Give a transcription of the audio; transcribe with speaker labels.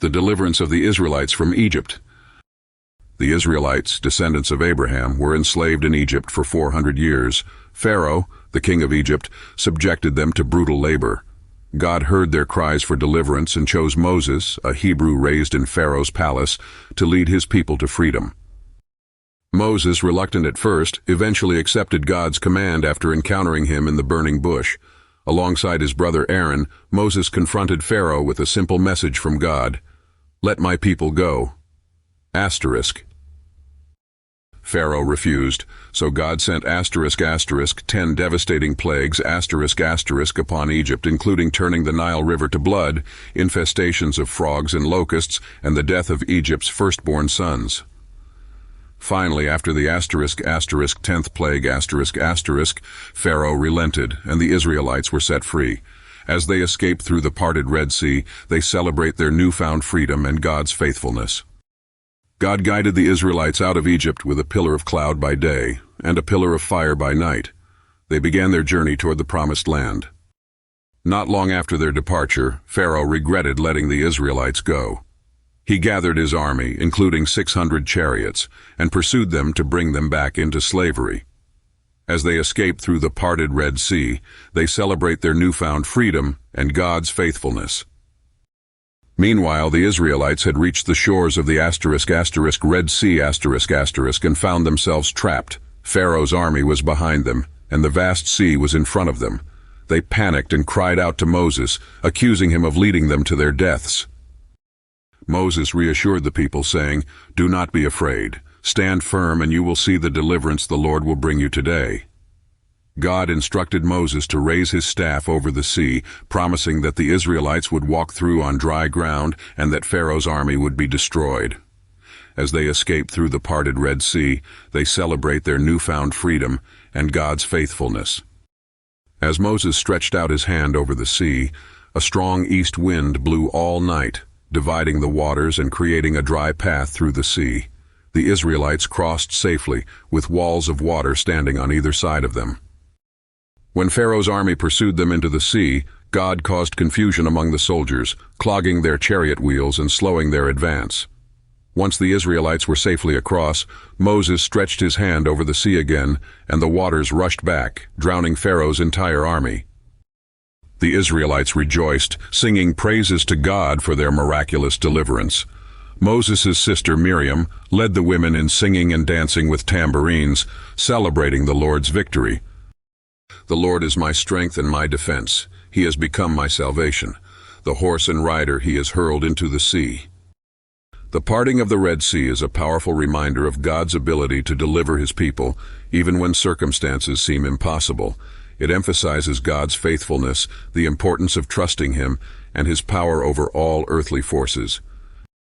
Speaker 1: the deliverance of the Israelites from Egypt. The Israelites, descendants of Abraham, were enslaved in Egypt for 400 years. Pharaoh, the king of Egypt, subjected them to brutal labor. God heard their cries for deliverance and chose Moses, a Hebrew raised in Pharaoh's palace, to lead his people to freedom. Moses, reluctant at first, eventually accepted God's command after encountering him in the burning bush. Alongside his brother Aaron, Moses confronted Pharaoh with a simple message from God: "Let my people go." Asterisk. Pharaoh refused, so God sent *** 10 devastating plagues ** upon Egypt, including turning the Nile River to blood, infestations of frogs and locusts, and the death of Egypt's firstborn sons. Finally, after the ** 10th plague **, Pharaoh relented, and the Israelites were set free. As they escape through the parted Red Sea, they celebrate their newfound freedom and God's faithfulness. God guided the Israelites out of Egypt with a pillar of cloud by day and a pillar of fire by night. They began their journey toward the Promised Land. Not long after their departure, Pharaoh regretted letting the Israelites go. He gathered his army, including 600 chariots, and pursued them to bring them back into slavery. As they escape through the parted Red Sea, they celebrate their newfound freedom and God's faithfulness. Meanwhile, the Israelites had reached the shores of the ** Red Sea ** and found themselves trapped. Pharaoh's army was behind them, and the vast sea was in front of them. They panicked and cried out to Moses, accusing him of leading them to their deaths. Moses reassured the people, saying, "Do not be afraid. Stand firm, and you will see the deliverance the Lord will bring you today." God instructed Moses to raise his staff over the sea, promising that the Israelites would walk through on dry ground and that Pharaoh's army would be destroyed. As they escape through the parted Red Sea, they celebrate their newfound freedom and God's faithfulness. As Moses stretched out his hand over the sea, a strong east wind blew all night, dividing the waters and creating a dry path through the sea. The Israelites crossed safely, with walls of water standing on either side of them. When Pharaoh's army pursued them into the sea, God caused confusion among the soldiers, clogging their chariot wheels and slowing their advance. Once the Israelites were safely across, Moses stretched his hand over the sea again, and the waters rushed back, drowning Pharaoh's entire army. The Israelites rejoiced, singing praises to God for their miraculous deliverance. Moses' sister Miriam led the women in singing and dancing with tambourines, celebrating the Lord's victory. "The Lord is my strength and my defense. He has become my salvation. The horse and rider he has hurled into the sea." The parting of the Red Sea is a powerful reminder of God's ability to deliver his people, even when circumstances seem impossible. It emphasizes God's faithfulness, the importance of trusting him, and his power over all earthly forces.